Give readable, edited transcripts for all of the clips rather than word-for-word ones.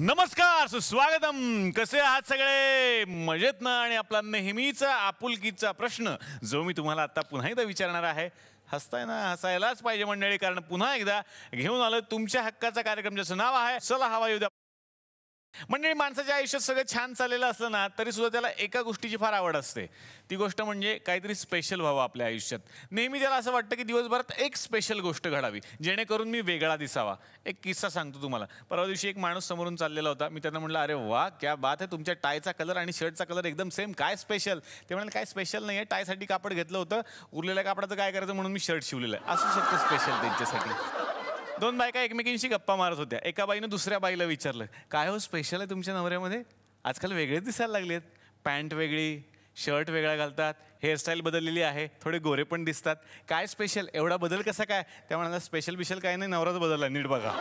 नमस्कार, सुस्वागतम. कसे आहात सगळे? मजेत ना? आणि आपला नेहमीचा आपुलकीचा प्रश्न जो मी तुम्हाला आता पुन्हा एकदा विचारणार आहे. हसताय ना? हसायलाच पाहिजे मंडळी, कारण पुन्हा एकदा घेऊन आलो तुमच्या हक्काचा कार्यक्रम, ज्याचं नाव आहे चला हवा येऊ द्या. म्हणजे माणसाच्या आयुष्यात सगळं छान चाललेलं असलं ना तरी सुद्धा त्याला एका गोष्टीची फार आवड असते. ती गोष्ट म्हणजे काहीतरी स्पेशल व्हावं आपल्या आयुष्यात. नेहमी त्याला असं वाटतं की दिवसभरात एक स्पेशल गोष्ट घडावी जेणेकरून मी वेगळा दिसावा. एक किस्सा सांगतो तुम्हाला. परवा दिवशी एक माणूस समोरून चाललेला होता. मी त्यांना म्हटलं, अरे वा क्या बात आहे, तुमच्या टायचा कलर आणि शर्टचा कलर एकदम सेम, काय स्पेशल? ते म्हणाले, काय स्पेशल नाही आहे, टायसाठी कापड घेतलं होतं, उरलेल्या कापडाचं काय करायचं म्हणून मी शर्ट शिवलेलं आहे. असू शकतं स्पेशल त्यांच्यासाठी. दोन बायका एकमेकींशी गप्पा मारत होत्या. एका बाईनं दुसऱ्या बाईला विचारलं, काय हो स्पेशल आहे तुमच्या नवऱ्यामध्ये? आजकाल वेगळेच दिसायला लागलेत, पॅन्ट वेगळी, शर्ट वेगळा घालतात, हेअरस्टाईल बदललेली आहे, थोडे गोरे पण दिसतात, काय स्पेशल? एवढा बदल कसा काय? त्या म्हणाला, स्पेशल बिशल काय नाही, नवराच बदलला, नीट बघा.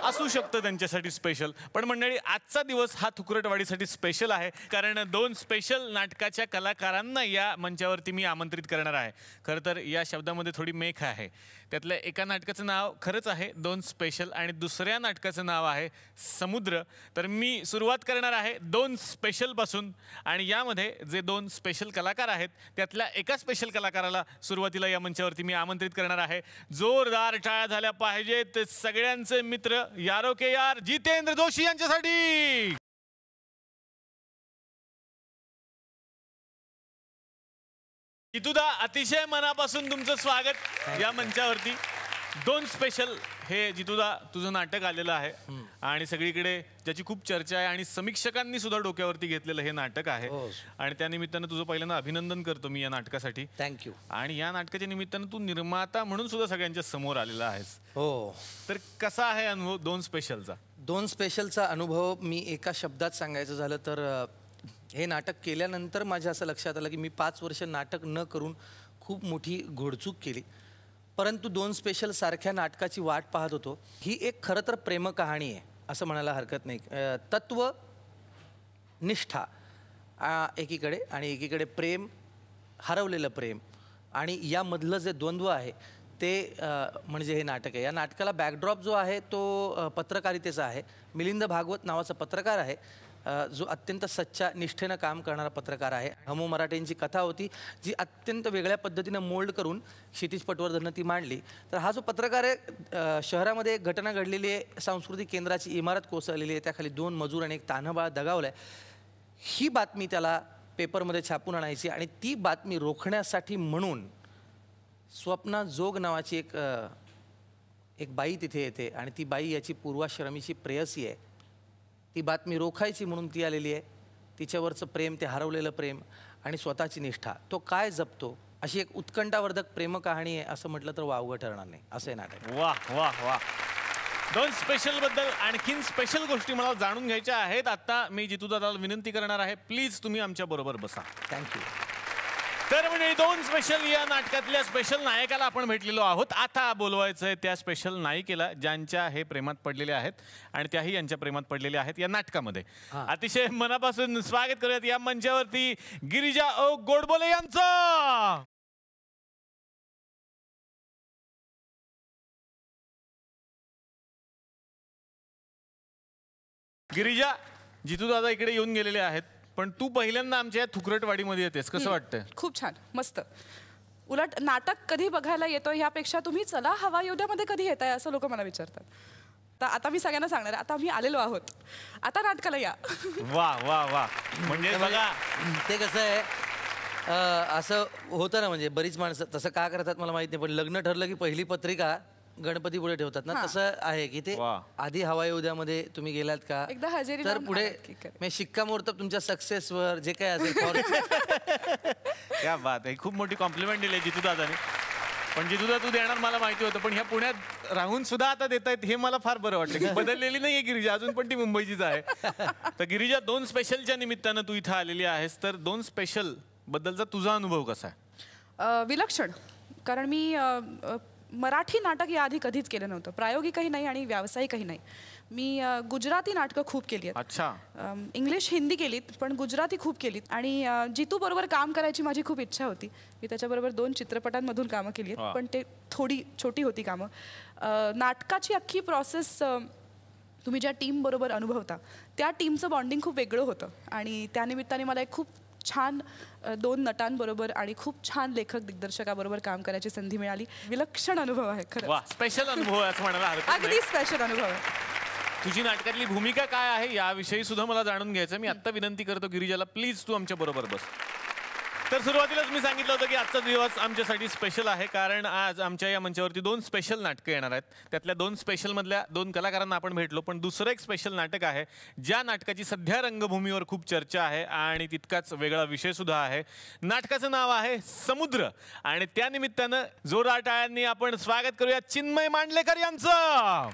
असू शकतं त्यांच्यासाठी स्पेशल. पण मंडळी, आजचा दिवस हा थुकरटवाडीसाठी स्पेशल आहे, कारण दोन स्पेशल नाटकाच्या कलाकारांना या मंचावरती मी आमंत्रित करणार आहे. खरं तर या शब्दामध्ये थोडी मेख आहे. त्यातल्या एका नाटकाचं नाव खरंच आहे दोन स्पेशल आणि दुसऱ्या नाटकाचं नाव आहे समुद्र. तर मी सुरुवात करणार आहे दोन स्पेशलपासून, आणि यामध्ये जे दोन स्पेशल कलाकार आहेत त्यातल्या एका स्पेशल कलाकाराला सुरुवातीला या मंचावरती मी आमंत्रित करणार आहे. जोरदार टाळ्या झाल्या पाहिजेत सगळ्यांचे मित्र यारो के यार जितेंद्र जोशी यांच्यासाठी. जितूदा, अतिशय मनापासून तुमचं स्वागत या मंचावरती. दोन स्पेशल हे जितूदा तुझं नाटक आलेलं आहे आणि सगळीकडे ज्याची खूप चर्चा आहे आणि समीक्षकांनी सुद्धा डोक्यावरती घेतलेलं हे नाटक आहे. आणि त्या निमित्तानं तुझं पहिल्यांदा अभिनंदन करतो मी या नाटकासाठी. थँक्यू. आणि या नाटकाच्या निमित्तानं तू निर्माता म्हणून सुद्धा सगळ्यांच्या समोर आलेला आहेस. हो. तर कसा आहे अनुभव दोन स्पेशलचा? दोन स्पेशलचा अनुभव मी एका शब्दात सांगायचं झालं तर हे नाटक केल्यानंतर माझ्या असं लक्षात आलं की मी 5 वर्ष नाटक न करून खूप मोठी घोडचूक केली. परंतु दोन स्पेशल सारख्या नाटकाची वाट पाहत होतो. ही एक खरं तर प्रेम कहाणी आहे असं म्हणायला हरकत नाही. तत्व निष्ठा एकीकडे आणि एकीकडे प्रेम, हरवलेलं प्रेम, आणि यामधलं जे द्वंद्व आहे ते म्हणजे हे नाटक आहे. या नाटकाला बॅकड्रॉप जो आहे तो पत्रकारितेचा आहे. मिलिंद भागवत नावाचा पत्रकार आहे जो अत्यंत सच्च्या निष्ठेनं काम करणारा पत्रकार आहे. हमो मराठेंची कथा होती जी अत्यंत वेगळ्या पद्धतीनं मोल्ड करून क्षितिज पटवर्धननं ती मांडली. तर हा जो पत्रकार आहे, शहरामध्ये एक घटना घडलेली आहे, सांस्कृतिक केंद्राची इमारत कोसळलेली आहे, त्याखाली 2 मजूर आणि एक तान्हबाळ दगावलं आहे. ही बातमी त्याला पेपरमध्ये छापून आणायची आणि ती बातमी रोखण्यासाठी म्हणून स्वप्ना जोग नावाची एक बाई तिथे येते आणि ती बाई याची पूर्वाश्रमीची प्रेयसी आहे. ती बातमी रोखायची म्हणून ती आलेली आहे. तिच्यावरचं प्रेम, ते हरवलेलं प्रेम आणि स्वतःची निष्ठा तो काय जपतो, अशी एक उत्कंठावर्धक प्रेम कहाणी आहे असं म्हटलं तर वावगं ठरणार नाही. असं आहे नाटक. वाह वाह वाह. दोन स्पेशल बद्दल आणखीन स्पेशल गोष्टी मला जाणून घ्यायच्या आहेत. आता मी जितूदादाला विनंती करणार आहे, प्लीज तुम्ही आमच्या बरोबर बसा. थँक्यू. तर म्हणजे दोन स्पेशल या नाटकातल्या स्पेशल नायकाला आपण भेटलेलो आहोत. आता बोलवायचं आहे त्या स्पेशल नायिकेला ज्यांच्या हे प्रेमात पडलेले आहेत आणि त्याही यांच्या प्रेमात पडलेल्या आहेत या नाटकामध्ये. अतिशय मनापासून स्वागत करूयात या मंचावरती गिरिजा ओ गोडबोले यांचं. गिरिजा, जितूदादा इकडे येऊन गेलेले आहेत, पण तू पहिल्यांदा आमच्या थुकरटवाडीमध्ये येतेस, कसं वाटतंय? खूप छान, मस्त. उलट नाटक कधी बघायला येतो ह्यापेक्षा तुम्ही चला हवा योद्यामध्ये कधी येताय असं लोक मला विचारतात. तर आता मी सगळ्यांना सांगणार, आता आम्ही आलेलो आहोत, आता नाटकाला या. वा वा वा. म्हणजे बघा ते कसं आहे, असं होतं ना, म्हणजे बरीच माणसं तसं का करतात मला माहित नाही, पण लग्न ठरलं की पहिली पत्रिका गणपती पुढे ठेवतात ना, तसं आहे की ते आधी हवाई उद्यामध्ये तुम्ही गेलात का एकदा हजेरी तर पुढे शिक्कामोर्तब तुमच्या सक्सेसवर जे काय असेल. क्या बात आहे, खूप मोठी कॉम्प्लिमेंट दिली जितूदादाने. पण जितूदा तू देणार मला माहिती होतं, पण ह्या पुण्यात राहून सुद्धा आता देत आहेत हे मला फार बरं वाटतं की बदललेली नाही आहे गिरिजा, अजून पण ती मुंबईचीच आहे. तर गिरिजा, दोन स्पेशलच्या निमित्तानं तू इथं आलेली आहेस, तर दोन स्पेशल बद्दलचा तुझा अनुभव कसा आहे? विलक्षण. कारण मी मराठी नाटक याआधी कधीच केलं नव्हतं, प्रायोगिकही नाही आणि व्यावसायिकही नाही. मी गुजराती नाटकं खूप केली आहेत. अच्छा. इंग्लिश हिंदी केलीत, पण गुजराती खूप केलीत. आणि जितू बरोबर काम करायची माझी खूप इच्छा होती. मी त्याच्याबरोबर 2 चित्रपटांमधून कामं केली आहेत, पण ते थोडी छोटी होती कामं. नाटकाची अख्खी प्रोसेस तुम्ही ज्या टीमबरोबर अनुभवता त्या टीमचं बॉन्डिंग खूप वेगळं होतं आणि त्यानिमित्ताने मला एक खूप छान 2 नटांबरोबर आणि खूप छान लेखक दिग्दर्शकाबरोबर काम करायची संधी मिळाली. विलक्षण अनुभव आहे खरं. वा, स्पेशल अनुभव आहे असं म्हणायला हरकत नाही. अगदी स्पेशल अनुभव आहे. तुझी नाटकातली भूमिका काय आहे याविषयी सुद्धा मला जाणून घ्यायचं. मी आत्ता विनंती करतो गिरिजाला, प्लीज तू आमच्या बरोबर बस. तर सुरुवातीलाच मी सांगितलं होतं की आजचा दिवस आमच्यासाठी स्पेशल आहे, कारण आज आमच्या या मंचावरती 2 स्पेशल नाटकं येणार आहेत. त्यातल्या 2 स्पेशलमधल्या 2 कलाकारांना आपण भेटलो, पण दुसरं एक स्पेशल नाटक आहे ज्या नाटकाची सध्या रंगभूमीवर खूप चर्चा आहे आणि तितकाच वेगळा विषय सुद्धा आहे. नाटकाचं नाव आहे समुद्र आणि त्यानिमित्तानं जोरदार टाळ्यांनी आपण स्वागत करूया चिन्मय मांडलेकर यांचं.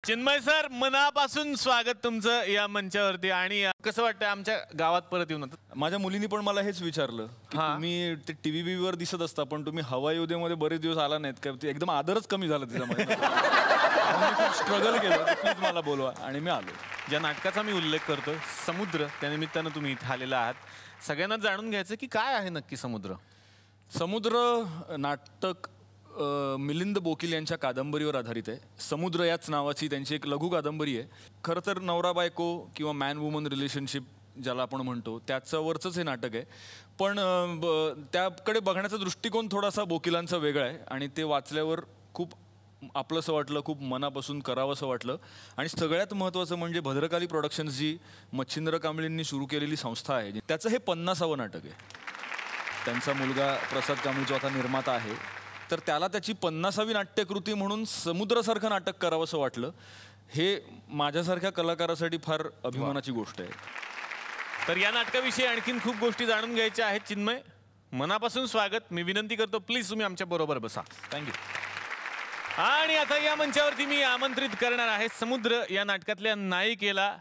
चिन्मय सर, मनापासून स्वागत तुमचं या मंचावरती. आणि कसं वाटतं आमच्या गावात परत येऊन? माझ्या मुलीनी पण मला हेच विचारलं की तुम्ही ते टीव्ही वर दिसत असता पण तुम्ही हवा योद्धेमध्ये बरेच दिवस आला नाहीत का? ते एकदम आदरच कमी झाला त्याच्यामध्ये. खूप स्ट्रगल केलं, प्लीज मला बोलवा आणि मी आलो. ज्या नाटकाचा मी उल्लेख करतोय समुद्र, त्यानिमित्तानं तुम्ही इथे आलेला आहात. सगळ्यांना जाणून घ्यायचं की काय आहे नक्की समुद्र. समुद्र नाटक मिलिंद बोकील यांच्या कादंबरीवर आधारित आहे. समुद्र याच नावाची त्यांची एक लघु कादंबरी आहे. खरं तर नवरा बायको किंवा मॅन वुमन रिलेशनशिप ज्याला आपण म्हणतो त्याच्यावरचंच हे नाटक आहे. पण त्याकडे बघण्याचा दृष्टिकोन थोडासा बोकिलांचा वेगळा आहे आणि ते वाचल्यावर खूप आपलंसं वाटलं, खूप मनापासून करावंसं वाटलं. आणि सगळ्यात महत्त्वाचं म्हणजे भद्रकाली प्रोडक्शन्स जी मच्छिंद्र कांबळेंनी सुरू केलेली संस्था आहे, त्याचं हे 50वं नाटक आहे. त्यांचा मुलगा प्रसाद कांबळे जो आता निर्माता आहे, तर त्याला त्याची 50वी नाट्यकृती म्हणून समुद्रासारखं नाटक करावंसं वाटलं. हे माझ्यासारख्या कलाकारासाठी फार अभिमानाची गोष्ट आहे. तर या नाटकाविषयी आणखीन खूप गोष्टी जाणून घ्यायच्या आहेत. चिन्मय, मनापासून स्वागत. मी विनंती करतो प्लीज तुम्ही आमच्या बरोबर बसा. थँक्यू. आणि आता या मंचावरती मी आमंत्रित करणार आहे समुद्र या नाटकातल्या नायिकेला.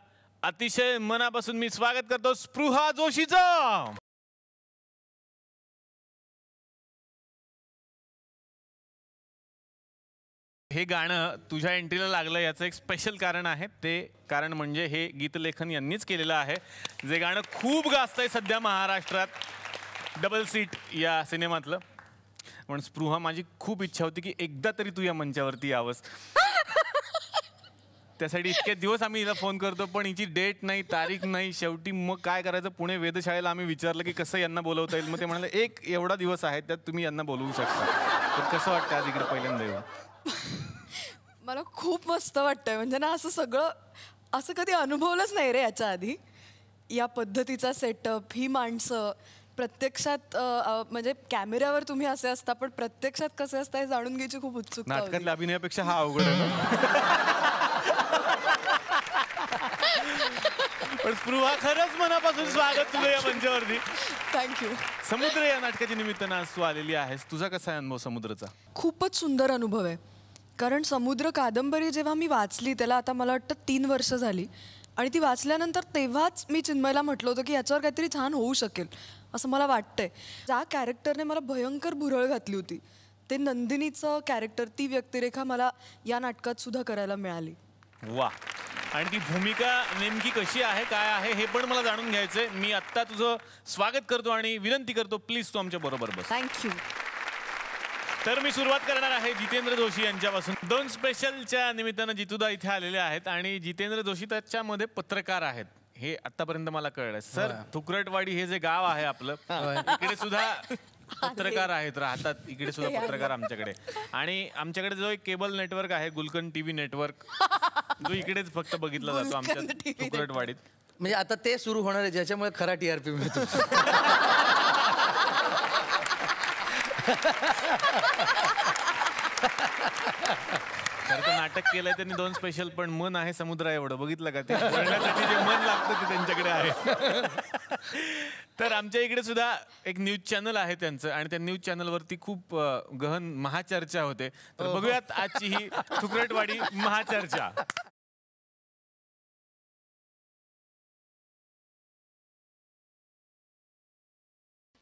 अतिशय मनापासून मी स्वागत करतो स्पृहा जोशीचं. हे गाणं तुझ्या एंट्रीला लागलं याचं एक स्पेशल कारण आहे. ते कारण म्हणजे हे गीतलेखन यांनीच केलेलं आहे, जे गाणं खूप गाजतंय सध्या महाराष्ट्रात, डबल सीट या सिनेमातलं. पण स्पृहा, माझी खूप इच्छा होती की एकदा तरी तू या मंचावरती यावंस. त्यासाठी इतके दिवस आम्ही हिला फोन करतो पण हिची डेट नाही, तारीख नाही. शेवटी मग काय करायचं, पुणे वेधशाळेला आम्ही विचारलं की कसं यांना बोलवता येईल. मग ते म्हणाले एक एवढा दिवस आहे त्यात तुम्ही यांना बोलवू शकता. तर कसं वाटतं आज इकडे पहिल्यांदा येऊन? मला खूप मस्त वाटतंय. म्हणजे ना असं सगळं असं कधी अनुभवलंच नाही रे याच्या आधी. या पद्धतीचा सेटअप, ही माणसं प्रत्यक्षात म्हणजे कॅमेऱ्यावर तुम्ही असे असता पण प्रत्यक्षात कसे असता हे जाणून घ्यायची खूप उत्सुकता होती. नाटकातल्या अभिनयापेक्षा हा अवघड आहे. पण स्पृहा, खरंच मनापासून स्वागत तुझं या मंचावरती. थँक्यू. समुद्र या नाटकाच्या निमित्तानं आज तू आलेली आहेस. तुझा कसा आहे अनुभव समुद्राचा? खूपच सुंदर अनुभव आहे. कारण समुद्र कादंबरी जेव्हा मी वाचली त्याला आता मला वाटतं 3 वर्ष झाली आणि ती वाचल्यानंतर तेव्हाच मी चिन्मयला म्हटलं होतं की याच्यावर काहीतरी छान होऊ शकेल असं मला वाटतंय. ज्या कॅरेक्टरने मला भयंकर भुरळ घातली होती ते नंदिनीचं कॅरेक्टर, ती व्यक्तिरेखा मला या नाटकात सुद्धा करायला मिळाली. वा. आणि ती भूमिका नेमकी कशी आहे, काय आहे हे पण मला जाणून घ्यायचंय. मी आत्ता तुझं स्वागत करतो आणि विनंती करतो प्लीज तू आमच्या बरोबर बस. थँक्यू. तर मी सुरुवात करणार आहे जितेंद्र जोशी यांच्यापासून. 2 स्पेशलच्या निमित्तानं जितूदा इथे आलेले आहेत आणि जितेंद्र जोशी त्याच्यामध्ये पत्रकार आहेत हे आतापर्यंत मला कळलं. सर, थुकरटवाडी हे जे गाव आहे आपलं, इकडे सुद्धा पत्रकार आहेत, राहतात इकडे सुद्धा पत्रकार आमच्याकडे. आणि आमच्याकडे जो एक केबल नेटवर्क आहे, गुलकंद टीव्ही नेटवर्क, जो इकडेच फक्त बघितला जातो आमच्या थुकरटवाडीत. म्हणजे आता ते सुरू होणार आहे ज्याच्यामुळे खरा TRP मिळतो. खरं तर नाटक केलंय त्यांनी 2 स्पेशल, पण मन आहे समुद्रा एवढं बघितलं का? ते बोलण्यासाठी जे मन लागतं ते त्यांच्याकडे आहे. तर आमच्या इकडे सुद्धा एक न्यूज चॅनल आहे त्यांचं आणि त्या न्यूज चॅनलवरती खूप गहन महाचर्चा होते. तर बघूयात आजची ही थुकरटवाडी महाचर्चा.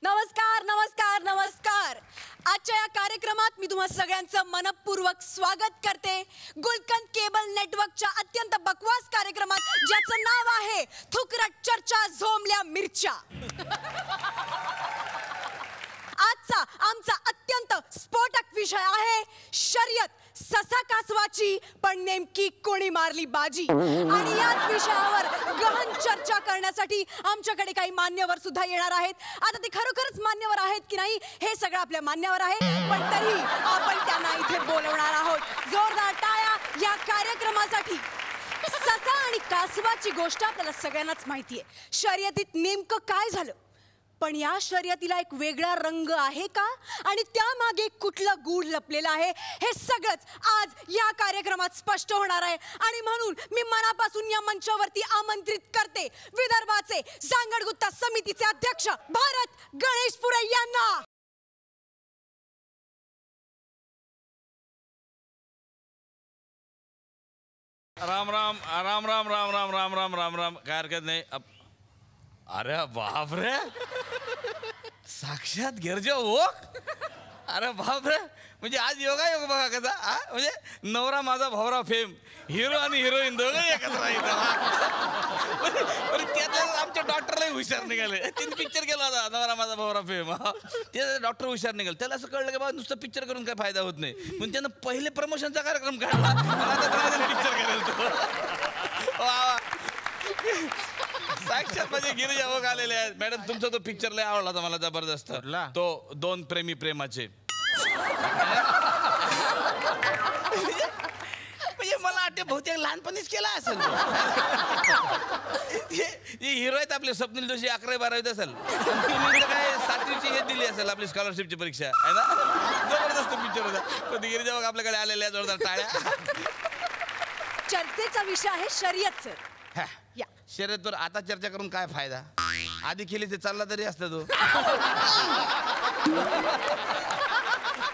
नमस्कार नमस्कार नमस्कार. आजच्या या कार्यक्रमात मी तुम्हा सगळ्यांचं मनपूर्वक स्वागत करते. गुलकंद केबल नेटवर्कच्या अत्यंत बकवास कार्यक्रमात ज्याचं नाव आहे थुकरट चर्चा झोंबल्या मिरच्या. आज आजचा आमचा अत्यंत स्फोटक विषय आहे शर्यत ससा कासवाची, पण नेमकी कोणी मारली बाजी. आणि याच विषयावर गहन चर्चा करण्यासाठी आमच्याकडे काही मान्यवर सुद्धा येणार आहेत. आता ते खरोखरच मान्यवर आहेत की नाही हे सगळं आपल्या मान्यवर आहे, पण तरी आपण त्यांना इथे बोलवणार आहोत. जोरदार टाळ्या या कार्यक्रमासाठी. ससा आणि कासवाची गोष्ट आपल्याला सगळ्यांनाच माहिती आहे. शर्यतीत नेमकं काय झालं, पण या शर्यतीला एक वेगळा रंग आहे का आणि त्यामागे कुठलं गूढ लपलेलं आहे हे सगळंच आज या कार्यक्रमात स्पष्ट होणार आहे. आणि म्हणून मी मनापासून या मंचावरती आमंत्रित करते विदर्भाचे सांगडगुत्ता समितीचे अध्यक्ष भारत गणेशपुरे यांना. राम राम राम राम राम राम राम राम राम राम. काय हरकत नाही. अरे बापरे, साक्षात गिरजा ओक. अरे बापरे, म्हणजे आज योगा योग बघा कसा. म्हणजे नवरा माझा भावरा फेम, हिरो आणि हिरोईन दोघं एकत्र त्यातल्या आमच्या डॉक्टरलाही हुशार निघाले. तीन पिक्चर केला होता नवरा माझा भावरा फेम. ते डॉक्टर हुशार निघाले. त्याला असं कळलं की बाबा नुसतं पिक्चर करून काय फायदा होत नाही, म्हणून त्यानं पहिले प्रमोशनचा कार्यक्रम काढला. पिक्चर करायला साक्षात माझे गिरिजा ओक आलेले आहेत. मॅडम तुमचा तो पिक्चर लय आवडला होता मला जबरदस्त. तो दोन प्रेमी प्रेमाचे. म्हणजे मला वाटते बहुतेक लहानपणीच केला असेल. हिरो आहेत आपले स्वप्नील जोशी 11वी-12वीत असेल. काय 7वीची हे दिली असेल आपली स्कॉलरशिपची परीक्षा आहे ना. जबरदस्त पिक्चर होता. कधी गिरिजा ओक आपल्याकडे आलेले आहेत. जोरदार टाळ्या. चर्चेचा विषय आहे शर्यत सर. या शर्यतवर आता चर्चा करून काय फायदा, आधी केली ते चालला तरी असतं. तो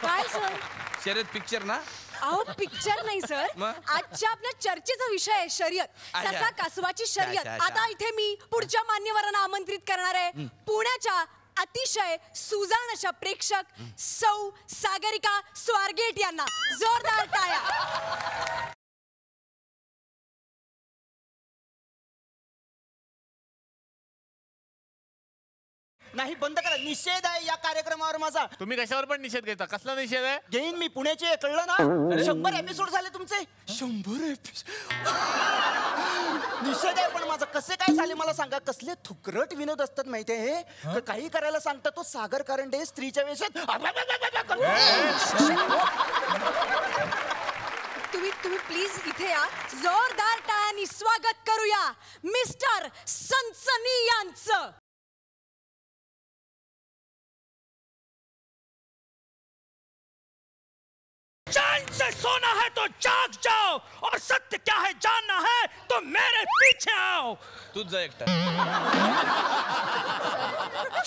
काय सर? शर्यत पिक्चर ना. अहो पिक्चर नाही सर, आजच्या आपल्या चर्चेचा विषय आहे शर्यत, ससा कासवाची शर्यत. आता इथे मी पुढच्या मान्यवरांना आमंत्रित करणार आहे. पुण्याच्या अतिशय सुजाण अशा प्रेक्षक सौ सागरिका स्वारगेट यांना. जोरदार टाळ्या. नाही बंद करा. निषेध आहे या कार्यक्रमावर माझा. तुम्ही कशावर पण निषेध घ्यायचा? कसला निषेध आहे? घेईन मी पुण्याचे, कळलं ना. 100 एपिसोड झाले तुमचे. 100 एपिसोड. निषेध आहे पण माझा. कसे काय झाले मला सांगा. कसले थुकरट विनोद असतात माहितीये हे. काही करायला सांगता तो सागर कारंडे स्त्रीच्या वेशात. तुम्ही प्लीज इथे या. जोरदार टाळ्यांनी स्वागत करूया मिस्टर सनसनी यांचं. चांद से सोना है तो जाग जाओ और सत्य क्या है जानना है तो मेरे पीछे आओ. तूच जा एकटा.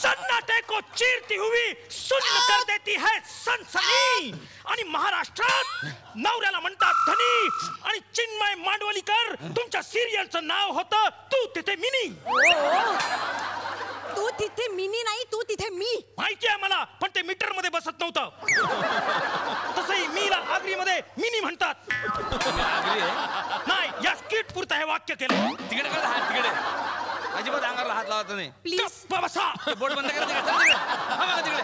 सन्नाटे को चीरती हुई सुन्न कर देती है सनसनी. आणि महाराष्ट्रात नवऱ्याला म्हणतात धनी. आणि चिन्मय मांडवलीकर तुमच्या सिरियलचं नाव होतं तू तिथे मिनी. तू तिथे मिनी नाही, तू तिथे मी. माहिती आहे मला, पण ते मीटर मध्ये बसत नव्हतं. तसंही मीला आगरीमध्ये मिनी म्हणतात. नाही, या स्किट पुरतं हे वाक्य केलं. तिकडे कर हात. तिकडे अजिबात अंगाला हात लावायचा नाही. प्लीज बसा. बोट बंद करा. तिकडे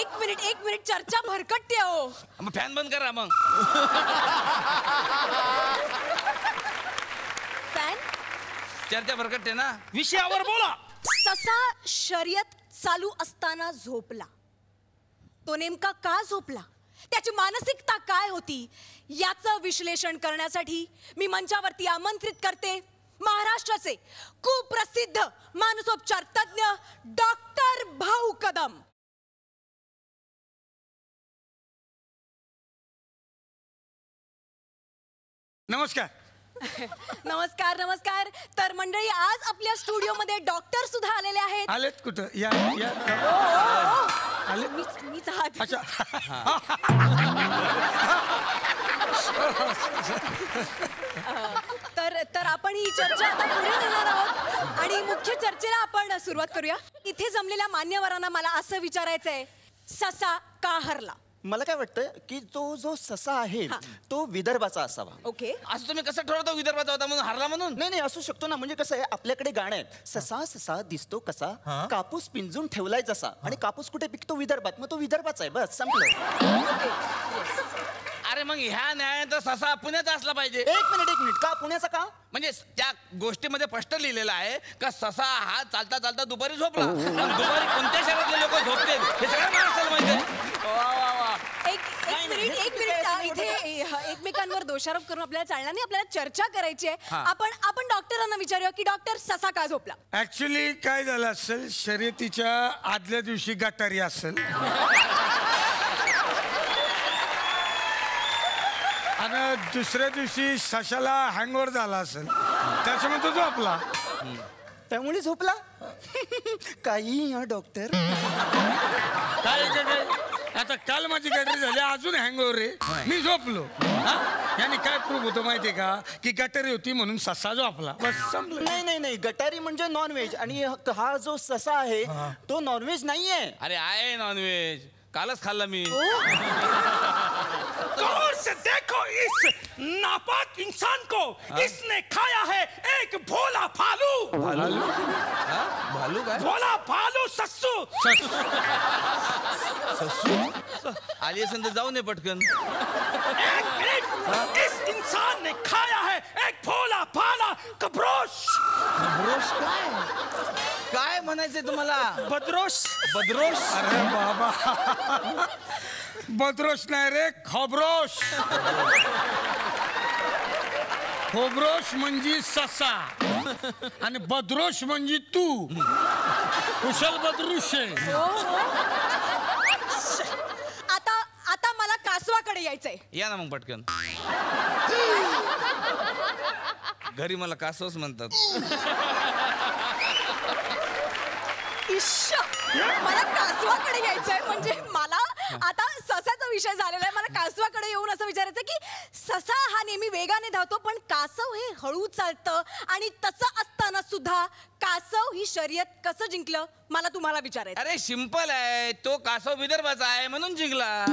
एक मिनिट चर्चा भरकटते हो. मग फॅन बंद करा. मग फॅन. चर्चा भरकटते ना. विषयावर बोला. ससा शर्यत चालू असताना झोपला. तो नेमका का झोपला, त्याची मानसिकता काय होती याचं विश्लेषण करण्यासाठी मी मंचावरती आमंत्रित करते महाराष्ट्राचे कुप्रसिद्ध मानसोपचार तज्ञ डॉक्टर भाऊ कदम. नमस्कार. नमस्कार. तर मंडळी आज आपल्या स्टुडिओमध्ये डॉक्टर सुद्धा आलेले आहेत. आलेत कुठं? या आले. मीच आहात. अच्छा. तर आपण ही चर्चा आता पुढे नेणार आहोत आणि मुख्य चर्चेला आपण सुरुवात करूया. इथे जमलेल्या मान्यवरांना मला असं विचारायचंय, ससा का हरला? मला काय वाटतं की तो जो ससा आहे तो विदर्भाचा असावा. ओके. असं तुम्ही कसं ठरवता विदर्भाचा होता म्हणून हरला म्हणून? नाही असू शकतो ना. म्हणजे कसं आहे आपल्याकडे गाणं आहे, ससा ससा दिसतो कसा, कापूस पिंजून ठेवलाय जसा, आणि कापूस कुठे पिकतो विदर्भात, मग तो विदर्भाचा आहे. बस संपलं. अरे मग ह्या न्यायाचा ससा पुण्याचा असला पाहिजे. एक मिनिट का पुण्याचा का? म्हणजे त्या गोष्टीमध्ये स्पष्ट लिहिलेलं आहे का ससा हा चालता चालता दुपारी झोपला. दुपारी कोणत्या शहरातले लोक झोपते हे सगळं महाराष्ट्राला माहिती आहे. एक मिनिट इथे एकमेकांवर दोषारोप करून आपल्याला चालणार नाही. आपल्याला चर्चा करायची आहे. आपण डॉक्टरांना विचारूया की डॉक्टर ससा का झोपला. ऍक्च्युली काय झालं असेल, शर्यतीच्या आदल्या दिवशी गटारी असेल आणि दुसऱ्या दिवशी सशाला हँगओव्हर झाला असेल, त्याच्यामुळे तो झोपला. त्यामुळे झोपला. काही डॉक्टर काय आता काल माझी गटारी झाली, अजून हँगओव्हर रे, मी झोपलो. याने काय प्रूफ होतो माहितीये का की गटारी होती म्हणून ससा झोपला. बस संपलं. नाही गटारी म्हणजे नॉनव्हेज, आणि हा जो ससा आहे तो नॉनव्हेज नाहीये. अरे आहे नॉनव्हेज, कालच खाल्ला मी. गौर से देखो इस नापाक इंसान को. इसने खाया है एक भोला भालू. भालू काय? भोला भालू सस्सू. आली असेल तर जाऊ नये पटकन. एक मिनट. इस इंसान ने खाया है एक भोला भाला कब्रोश. बदरोश काय म्हणायचंय तुम्हाला? बदरोश. बदरोश. अरे बाबा, बदरोश नाही रे, खोबरोश. खोबरोश म्हणजे ससा आणि बदरोश म्हणजे तू. कुशल बदरुश. आता मला कासवाकडे यायचंय. या ना मग पटकन. घरी मला कासवच म्हणतात. मला कासवाकडे यायचंय. म्हणजे मला आता ससाचा विषय झालेला आहे, मला कासवाकडे येऊन असं विचारायचं की ससा हा नेहमी वेगाने धावतो पण कासव हे हळू चालतं, आणि तसं असताना सुद्धा कासव ही शर्यत कसं जिंकलं मला तुम्हाला विचारायचं. अरे सिंपल आहे, तो कासव विदर्भाचा आहे म्हणून जिंकला.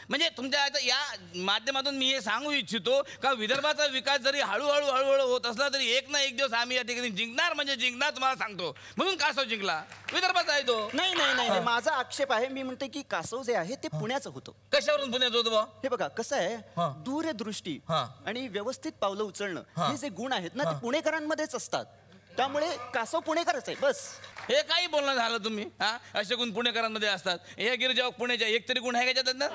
म्हणजे तुमच्या आता या माध्यमातून मी हे सांगू इच्छितो का विदर्भाचा विकास जरी हळूहळू होत असला तरी एक ना एक दिवस आम्ही या ठिकाणी जिंकणार म्हणजे जिंकणार, तुम्हाला सांगतो. म्हणून कासव जिंकला, विदर्भाचा आहे तो. नाही माझा आक्षेप आहे. मी म्हणते की कासव जे आहे ते पुण्याचं होतं. कशावरून पुण्याचं होतं बा? हे बघा कसं आहे, दूरदृष्टी आणि व्यवस्थित पावलं उचलणं हे जे गुण आहेत ना ते पुणेकरांमध्येच असतात. त्यामुळे कासव पुणेकरच आहे. बस. हे काही बोलणं झालं तुम्ही. असे गुण पुणेकरांमध्ये असतात. हे गिरिजा पुण्याच्या एक तरी गुण आहे का त्याच्यात?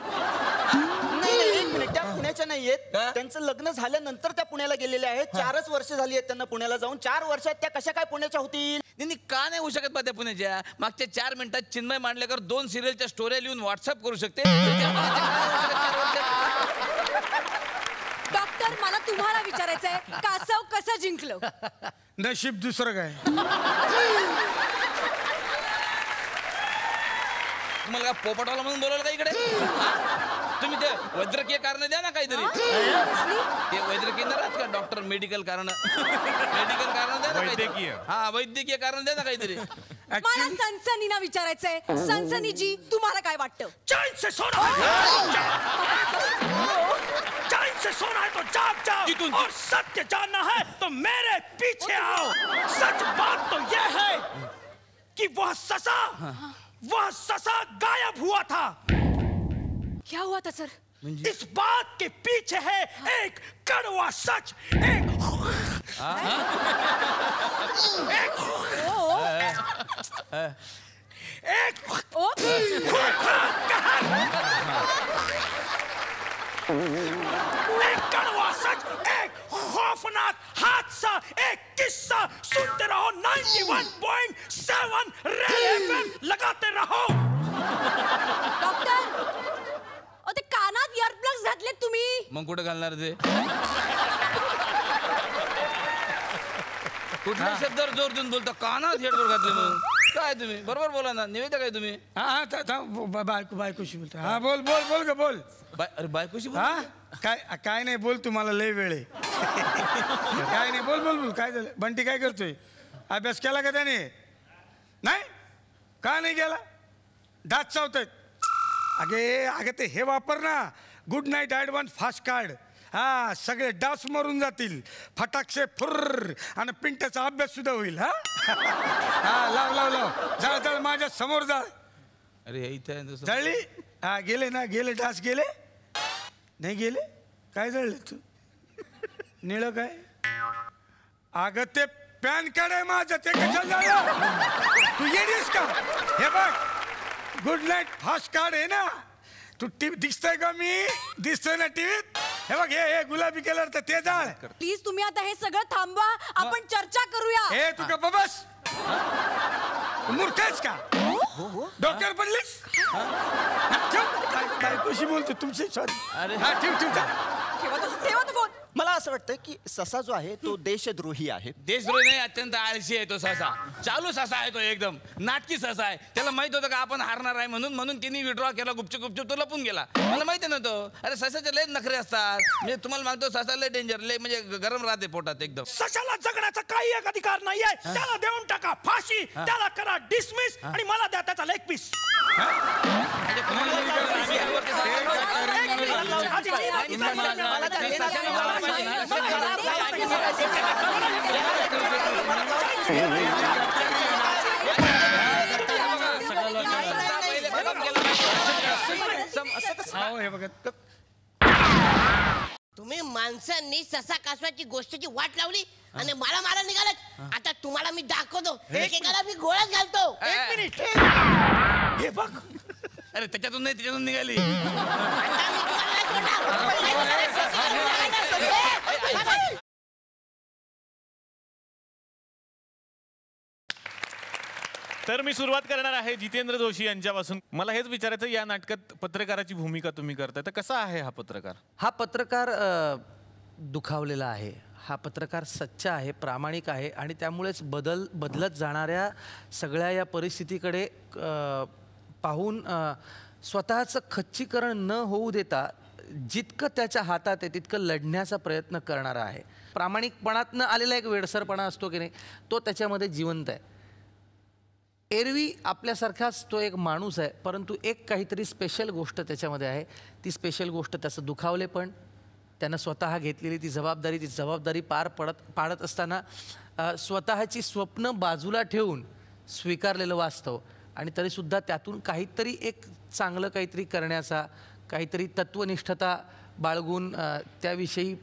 नाही एक मिनिट, त्या पुण्याच्या नाही आहेत. त्यांचं लग्न झाल्यानंतर त्या पुण्याला गेलेल्या आहेत. 4च वर्ष झाली आहेत त्यांना पुण्याला जाऊन. 4 वर्षात त्या कशा काय पुण्याच्या होतील? नाही का नाही होऊ शकत बा त्या पुण्याच्या? मागच्या 4 मिनिटात चिन्मय मांडलेकर 2 सिरियलच्या स्टोऱ्या लिहून व्हॉट्सअप करू शकते. डॉक्टर मला तुम्हाला विचारायचंय कासव कसं जिंकलं? नशीब दुसरं काय. तुम्हाला का पोपटवाला म्हणून बोलवलं का इकडे? तुम्ही ते वैद्यकीय कारण द्या ना काहीतरी. ते वैद्यकीय नाही का डॉक्टर, मेडिकल कारण. मेडिकल कारण द्या ना काहीतरी. वैद्यकीय कारण द्या ना काहीतरी. मला सनसनीना विचारायचंय. सनसनीजी तुम्हाला काय वाटतं? चैन से सोना चैन से सोना है तो जाग जाओ, और सत्य जानना है तो मेरे पीछे आओ. सच बात तो यह है कि वह ससा गायब हुआ था. क्या हुआ था सर? इस बात के पीछे है एक कड़वा सच. एक कड़वा सच, एक खौफनाक हादसा, एक किस्सा. सुनते रहो 91.7 रेड एफएम, लगाते रहो. डॉक्टर ते कानात इयरप्लग्स घातलेत तुम्ही? मग कुठे घालणार ते? कुठल्या शब्दावर जोर देऊन बोलता? कानात हेडफोन घातले म्हणून काय? तुम्ही बरोबर बोला ना. निवेदा काय तुम्ही? बायकोशी बोलतो. हा बोल बोल बोल ग बोल. अरे बायकोशी बोल. काय नाही बोल, तुम्हाला लय वेळ आहे. काय नाही बोल बोल बोल. काय झालं? बंटी काय करतोय? अभ्यास केला का त्याने? नाही का नाही गेला? दात चावतायत. अगे ते हे वापर ना, good night advance fast card. हा, सगळे डास मरून जातील, फटाक्षे फुर्र, आणि पिंट्याचा अभ्यास सुद्धा होईल. हा लाव लाव लाव, जळ जळ माझ्या समोर जाळ. अरे इथे जळली. हा, गेले ना, गेले डास गेले नाही गेले. काय जळले तू? निळं काय? अगं ते पॅन कार्ड आहे माझं, ते कशाला झालं? तू येणीस का? हे बघ, गुड नाईट फास्ट कार्ड आहे ना. तू टीव्ही दिसतंय का? मी दिसतोय ना टीव्हीत? हे बघ, हे गुलाबी कलर ते जाळ. प्लीज तुम्ही आता हे सगळं थांबवा, आपण चर्चा करूया. हे तू का बस मूर्ख आहेस का? डोक्यावर पडलीस? काय कशी बोलतो तुमची? सॉरी. अरे हा, ठेव ठेवा तो फोन. मला असं वाटतं की ससा जो आहे तो देशद्रोही आहे. देशद्रोही नाही, अत्यंत आळशी आहे तो ससा. चालू ससा आहे तो, एकदम नाटकी ससा आहे. त्याला माहित होतं का आपण हारणार आहे म्हणून तिने विड्रॉ केला. गुपचूप तो लपून गेला. मला माहिती नव्हतं. अरे ससाचे लय नखरे असतात. म्हणजे तुम्हाला मागतो, ससा लय डेंजर, लय म्हणजे गरम राहते पोटात एकदम. सशाला जगण्याचा काही एक अधिकार नाहीये. त्याला देऊन टाका फाशी, त्याला करा डिसमिस, आणि मला द्या त्याचा लेग पीस. तुम्ही माणसांनी ससा कासवाची गोष्टीची वाट लावली आणि मला मारा निघालत. आता तुम्हाला मी दाखवतो, एकेकाला मी गोळ्यात घालतो. एक मिनिट, हे बघ. अरे त्याच्यातून नाही, त्याच्यातून निघाली. तर मी सुरुवात करणार आहे जितेंद्र जोशी यांच्यापासून. मला हेच विचारायचं, या नाटकात पत्रकाराची भूमिका तुम्ही करताय, तर कसा आहे हा पत्रकार? हा पत्रकार दुखावलेला आहे. हा पत्रकार सच्चा आहे, प्रामाणिक आहे, आणि त्यामुळेच बदलत जाणाऱ्या सगळ्या या परिस्थितीकडे पाहून स्वतःचं खच्चीकरण न होऊ देता जितकं त्याच्या हातात आहे तितकं लढण्याचा प्रयत्न करणारा आहे. प्रामाणिकपणातनं आलेला एक वेडसरपणा असतो की नाही, तो त्याच्यामध्ये जिवंत आहे. एरवी आपल्यासारखाच तो एक माणूस आहे, परंतु एक काहीतरी स्पेशल गोष्ट त्याच्यामध्ये आहे. ती स्पेशल गोष्ट त्याचं दुखावलेपण, त्यानं स्वतः घेतलेली ती जबाबदारी पाडत असताना स्वतःची स्वप्न बाजूला ठेवून स्वीकारलेलं वास्तव, आणि तरीसुद्धा त्यातून काहीतरी एक चांगलं काहीतरी करण्याचा, काहीतरी तत्वनिष्ठता बाळगून त्याविषयी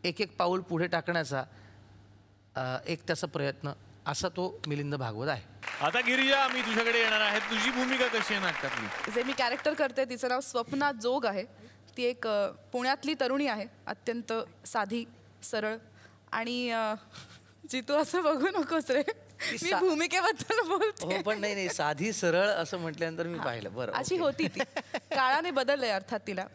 एक पाऊल पुढे टाकण्याचा एक त्याचा प्रयत्न, असा तो मिलिंद भागवत आहे. आता गिरिजा, मी तुझ्याकडे येणार आहे. तुझी भूमिका कशी आहे नाटकातली? जे मी कॅरेक्टर करते तिचं नाव स्वप्ना जोग आहे. ती एक पुण्यातली तरुणी आहे, अत्यंत साधी सरळ. आणि जितू असं बघू नकोस रे, मी भूमिकेबद्दल बोलते. हो, पण नाही, साधी सरळ असं म्हटल्यानंतर मी पाहिलं. बरं, अशी होती ती. काळाने बदललंय अर्थात तिला.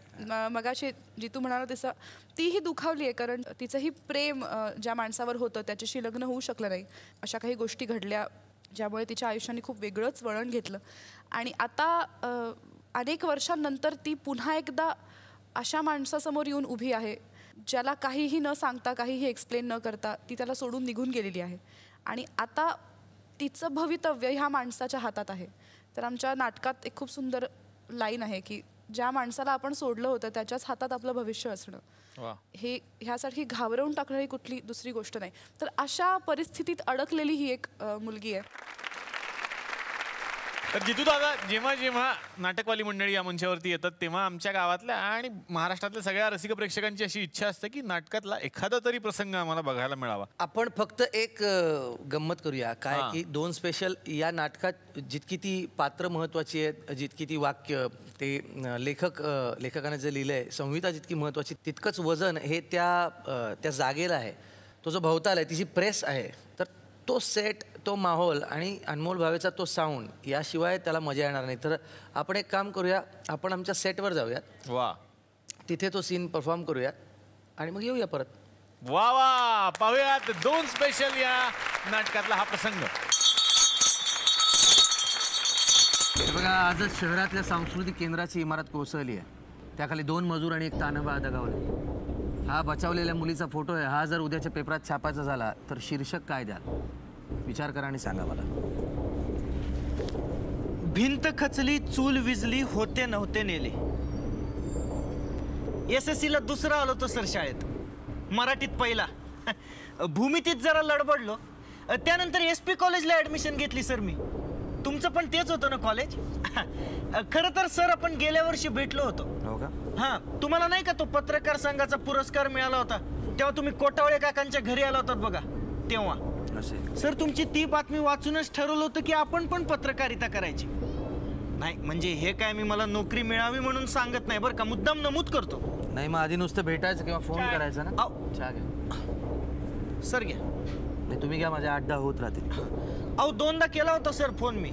मगाशी जितू म्हणाला तसं तीही दुखावली आहे, कारण तिचंही प्रेम ज्या माणसावर होतं त्याच्याशी लग्न होऊ शकलं नाही. अशा काही गोष्टी घडल्या ज्यामुळे तिच्या आयुष्याने खूप वेगळंच वळण घेतलं. आणि आता अनेक वर्षांनंतर ती पुन्हा एकदा अशा माणसासमोर येऊन उभी आहे ज्याला काहीही न सांगता, काहीही एक्सप्लेन न करता ती त्याला सोडून निघून गेलेली आहे. आणि आता तिचं भवितव्य ह्या माणसाच्या हातात आहे. तर आमच्या नाटकात एक खूप सुंदर लाईन आहे की ज्या माणसाला आपण सोडलं होतं त्याच्याच हातात आपलं भविष्य असणं, हे ह्यासाठी घाबरवून टाकणारी कुठली दुसरी गोष्ट नाही. तर अशा परिस्थितीत अडकलेली ही एक मुलगी आहे. तर जितू दादा, जेव्हा जेव्हा नाटकवाली मंडळी या मंचावरती येतात तेव्हा आमच्या गावातल्या आणि महाराष्ट्रातल्या सगळ्या रसिक प्रेक्षकांची अशी इच्छा असते की नाटकातला एखादा तरी प्रसंग आम्हाला बघायला मिळावा. आपण फक्त एक गंमत करूया काय की 2 स्पेशल या नाटकात जितकी ती पात्र महत्त्वाची आहेत, जितकी ती वाक्य, ते लेखकाने जे लिहिलंय, संहिता जितकी महत्त्वाची, तितकंच वजन हे त्या जागेला आहे. तो जो भवताल आहे, तिची प्रेस आहे. तर तो सेट, तो माहोल आणि अनमोल भावेचा तो साऊंड, याशिवाय त्याला मजा येणार नाही. तर आपण एक काम करूया, आपण आमच्या सेटवर जाऊयात, वा, तिथे तो सीन परफॉर्म करूयात आणि मग येऊया परत. वा वा, पाहूयात 2 स्पेशल या नाटकातला हा प्रसंग. बघा, आजच शहरातल्या सांस्कृतिक केंद्राची इमारत कोसळली आहे. त्याखाली 2 मजूर आणि एक तानबा दगावले. हा बचावलेल्या मुलीचा फोटो आहे. हा जर उद्याच्या पेपरात छापायचा झाला तर शीर्षक काय द्याल? विचार करा आणि सांगा मला. भिंत खचली, चूल विजली, होते नव्हते नेले. SSC-ला दुसरा आलो तो सर शाळेत, मराठीत पहिला. भूमितीत जरा लडबडलो, त्यानंतर SP कॉलेजला ऍडमिशन घेतली सर मी. तुमचं पण तेच होतं ना कॉलेज? खरं तर सर आपण गेल्या वर्षी भेटलो होतो. हो का? हा, तुम्हाला नाही का तो पत्रकार संघाचा पुरस्कार मिळाला होता तेव्हा तुम्ही कोटावळे काकांच्या घरी आला होतात बघा, तेव्हा. सर तुमची ती बातमी वाचूनच ठरवलं होतं की आपण पण पत्रकारिता करायची. नाही म्हणजे हे काय मी मला नोकरी मिळावी म्हणून सांगत नाही बरं का, मुद्दाम नमूद करतो. नाही मग आधी नुसतं भेटायचं किंवा फोन करायचा ना. चहा घ्या सर, घ्या. नाही तुम्ही घ्या, माझ्या 8-10 होत राहतील. अहो 2दा केला होता सर फोन मी.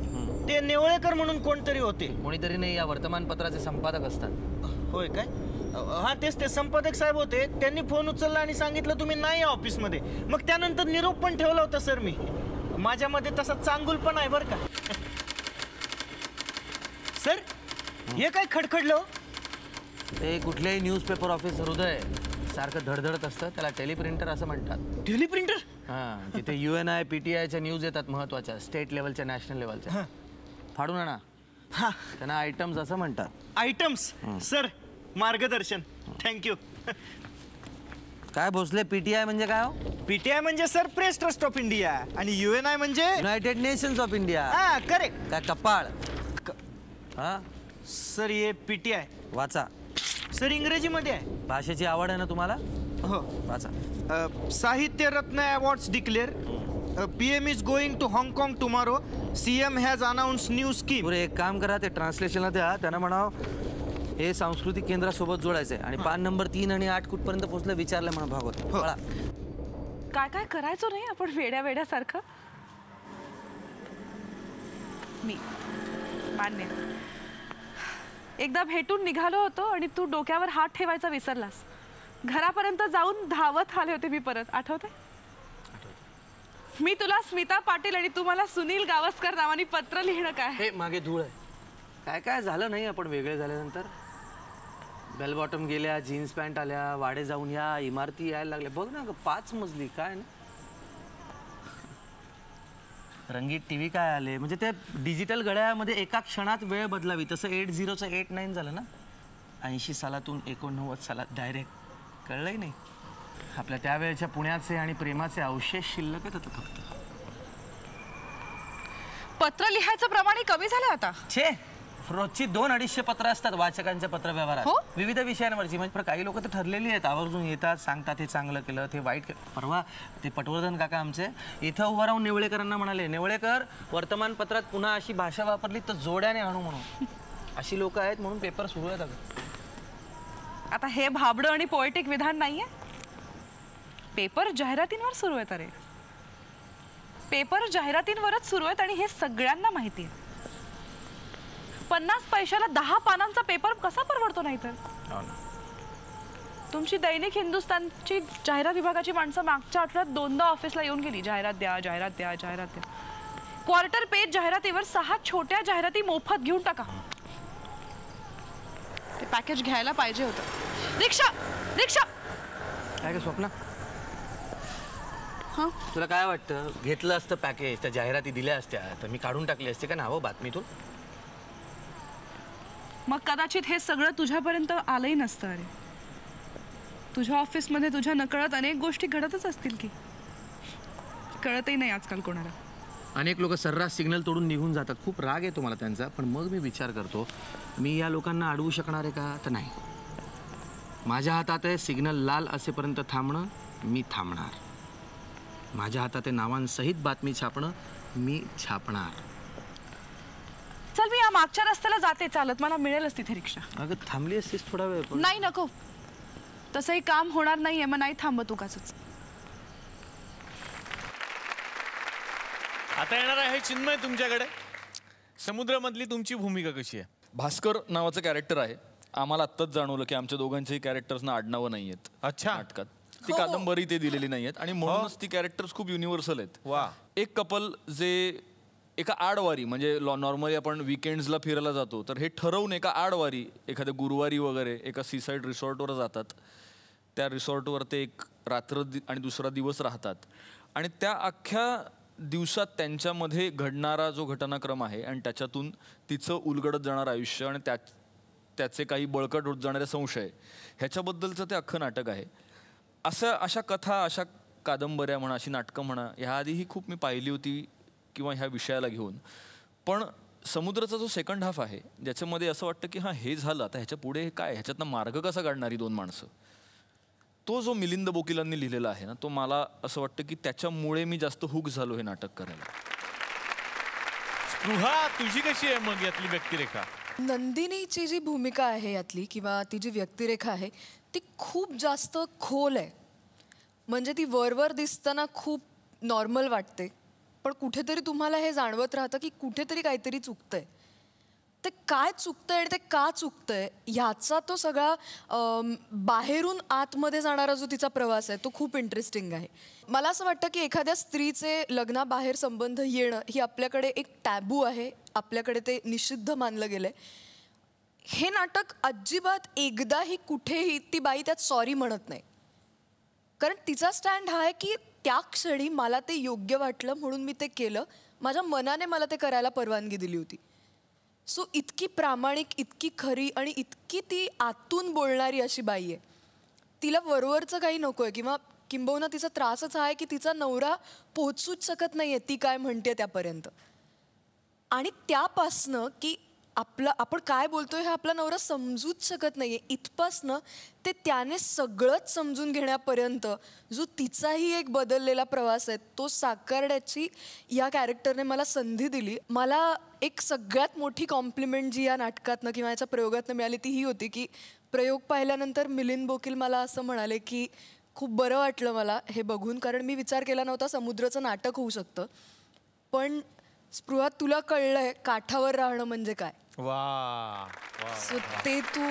ते नेवळेकर म्हणून कोणतरी होते. कोणीतरी नाही, या वर्तमानपत्राचे संपादक असतात. होय काय? हा तेच ते संपादक साहेब होते. त्यांनी फोन उचलला आणि सांगितलं तुम्ही नाही या ऑफिसमध्ये. मग त्यानंतर निरोप पण ठेवला होता सर मी. माझ्यामध्ये तसा चांगुल पण आहे बरं का. सर हे काय खडखडलं? ते कुठल्याही न्यूजपेपर ऑफिस हृदय सारखं धडधडत असतं, त्याला टेलिप्रिंटर असं म्हणतात. टेलिप्रिंटर? हां, तिथे UNI PTIच्या न्यूज येतात महत्वाच्या, स्टेट लेवलच्या, नॅशनल लेवलच्या. फाडून आणा. हा, त्यांना आयटम्स असं म्हणतात. आयटम्स? सर मार्गदर्शन, थँक्यू. काय भोसले, PTI म्हणजे काय हो? PTI म्हणजे sir press trust of India आणि UNI म्हणजे युनायटेड नेशन्स ऑफ इंडिया. हा करेक्ट. काय कपाळ? हा सर हे PTI वाचा. सर इंग्रजीमध्ये आहे. भाषेची आवड आहे ना तुम्हाला? हो वाचा. साहित्य रत्न awards declare. PM is going to हाँगकाँग tomorrow. CM has announce new scheme. एक काम करा, ते ट्रान्सलेशनला द्या. त्यांना म्हणाव हे सांस्कृतिक केंद्रासोबत जोडायचंय आणि पान नंबर 3 आणि 8 कुठपर्यंत पोहोचलं विचारलं म्हणा भागवत. काय काय करायचो नाही आपण वेड्या वेड्यासारखं. मी मान्य, एकदा भेटून निघालो होतो आणि तू डोक्यावर हात ठेवायचा विसरलास. घरापर्यंत जाऊन धावत आले होते मी परत, आठवते? मी तुला स्मिता पाटील आणि तू मला सुनील गावस्कर नावाने पत्र लिहिणं काय? हे मागे धूळ आहे. काय काय झालं नाही आपण वेगळे झाल्यानंतर? बेल बॉटम गेल्या, जीन्स पॅन्ट आल्या, वाडे जाऊन या इमारती यायला लागल्या. बघ ना 5 मजली काय ना, रंगीत TV काय आले. म्हणजे ते डिजिटल घड्याळामध्ये एका क्षणात वेळ बदलावी तसं 80चं 89 झालं ना. 80 सालातून 89 सालात डायरेक्ट. कळलंही नाही. आपल्या त्यावेळेच्या पुण्याचे आणि प्रेमाचे अवशेष शिल्लक आहेत आता फक्त. पत्र लिहायचं प्रमाण कमी झालं आता. छे, रोजची 200-250 पत्र असतात वाचकांच्या पत्र व्यवहारात विविध विषयांवरची. म्हणजे काही लोक तर ठरलेली आहेत, आवर्जून येतात, सांगतात हे चांगलं केलं, ते वाईट केलं. परवा ते पटवर्धन काका आमचे इथं उभं राहून नेवळेकरांना म्हणाले, नेवळेकर वर्तमानपत्रात पुन्हा अशी भाषा वापरली तर जोड्याने आणू म्हणून. अशी लोक आहेत म्हणून पेपर सुरू आहेत. आता हे भाबडं आणि पोएटिक विधान नाहीये. पेपर जाहिरातींवर सुरू आहेत. अरे पेपर जाहिरातींवरच सुरू आहेत आणि हे सगळ्यांना माहिती आहे. 50 पैशाला 10 पानांचा पेपर कसा परवडतो? नाही तर तुमची दैनिक हिंदुस्तानची जाहिरात विभागाची माणसं मागच्या आठवड्यात 2दा ऑफिसला येऊन गेली. जाहिरात द्या, जाहिरात द्या, जाहिरात द्या. क्वार्टर पेज जाहिरातीवर 6 छोट्या जाहिराती मोफत घेऊन टाका. ते पॅकेज घ्यायला पाहिजे होतं. रिक्षा रिक्षा. काय का स्वप्न? तुला काय वाटतं, घेतलं असतं पॅकेज, त्या जाहिराती दिल्या असत्या तर मी काढून टाकली असते का नावं बातमीतून? मग कदाचित हे सगळं तुझ्यापर्यंत आलंही नसतं. अरे तुझ्या ऑफिसमध्ये तुझ्या नकळत अनेक गोष्टी घडतच असतील की कळतही नाही आजकाल कोणाला. अनेक लोक सर्रास सिग्नल तोडून निघून जातात. खूप राग येतो मला त्यांचा. पण मग मी विचार करतो, मी या लोकांना अडवू शकणार आहे का? तर नाही. माझ्या हातात आहे सिग्नल लाल असेपर्यंत थांबणं, मी थांबणार. माझ्या हातात आहे नावांसहित बातमी छापणं, मी छापणार. चल मी या मागच्या रस्त्याला जाते चालत, मला मिळेलच तिथे रिक्षा. अगं थांबली असतीस थोडा वेळ. नाही नको, तसंही काम होणार नाहीये. मग नाही थांबत उगाचच. आता येणार आहे चिन्मय तुमच्याकडे. समुद्रामधली तुमची भूमिका कशी आहे? भास्कर नावाचं कॅरेक्टर आहे. आम्हाला आत्ताच जाणवलं की आमच्या दोघांच्याही कॅरेक्टर्सना आडनावं नाही आहेत. अच्छा. नाटकात ती कादंबरी ते दिलेली नाही आहेत आणि म्हणूनच ती कॅरेक्टर्स खूप युनिव्हर्सल आहेत. वा. एक कपल जे एका आडवारी, म्हणजे नॉर्मली आपण विकेंड्सला फिरायला जातो, तर हे ठरवून एका आडवारी एखाद्या गुरुवारी वगैरे एका सीसाईड रिसॉर्टवर जातात. त्या रिसॉर्टवर ते एक रात्र आणि दुसरा दिवस राहतात आणि त्या अख्ख्या दिवसात त्यांच्यामध्ये घडणारा जो घटनाक्रम आहे आणि त्याच्यातून तिचं उलगडत जाणारं आयुष्य आणि त्याचे काही बळकट होत जाणारे संशय ह्याच्याबद्दलचं ते अख्खं नाटक आहे. अशा कथा, अशा कादंबऱ्या म्हणा, अशी नाटकं म्हणा, ह्या आधीही खूप मी पाहिली होती किंवा ह्या विषयाला घेऊन. पण समुद्राचा जो सेकंड हाफ आहे ज्याच्यामध्ये असं वाटतं की हां हे झालं, आता ह्याच्या पुढे काय, ह्याच्यातनं मार्ग कसा काढणारी दोन माणसं, तो जो मिलिंद बोकीलांनी लिहिलेला आहे ना, तो मला असं वाटतं की त्याच्यामुळे मी जास्त हुक झालो हे नाटक करायला. स्पृहा तुझी कशी आहे मग यातली व्यक्तिरेखा? नंदिनीची जी भूमिका आहे यातली किंवा ती जी व्यक्तिरेखा आहे ती खूप जास्त खोल आहे. म्हणजे ती वरवर दिसताना खूप नॉर्मल वाटते, पण कुठेतरी तुम्हाला हे जाणवत राहतं की कुठेतरी काहीतरी चुकतंय. ते काय चुकतंय आणि ते का चुकतंय ह्याचा तो सगळा बाहेरून आतमध्ये जाणारा जो तिचा प्रवास आहे तो खूप इंटरेस्टिंग आहे. मला असं वाटतं की एखाद्या स्त्रीचे लग्नाबाहेर संबंध येणं ही आपल्याकडे एक टॅबू आहे, आपल्याकडे ते निषिद्ध मानलं गेलंय. हे नाटक अजिबात एकदाही कुठेही ती बाई त्यात सॉरी म्हणत नाही, कारण तिचा स्टँड हा आहे की त्या क्षणी मला ते योग्य वाटलं म्हणून मी ते केलं, माझ्या मनाने मला ते करायला परवानगी दिली होती. सो इतकी प्रामाणिक, इतकी खरी आणि इतकी ती आतून बोलणारी अशी बाई आहे. तिला वरवरचं काही नको आहे किंवा किंबहुना तिचा त्रासच हा आहे की तिचा नवरा पोहोचूच शकत नाही आहे ती काय म्हणते त्यापर्यंत. आणि त्यापासनं की आपण काय बोलतोय हे आपला नवरा समजूच शकत नाही आहे इथपासनं ते त्याने सगळंच समजून घेण्यापर्यंत जो तिचाही एक बदललेला प्रवास आहे तो साकारण्याची या कॅरेक्टरने मला संधी दिली. मला एक सगळ्यात मोठी कॉम्प्लिमेंट जी या नाटकातनं किंवा याच्या प्रयोगातनं मिळाली ती ही होती की प्रयोग पाहिल्यानंतर मिलिंद बोकील मला असं म्हणाले की खूप बरं वाटलं मला हे बघून, कारण मी विचार केला नव्हता समुद्राचं नाटक होऊ शकतं, पण स्पृहा तुला कळलंय काठावर राहणं म्हणजे काय. सो ते तू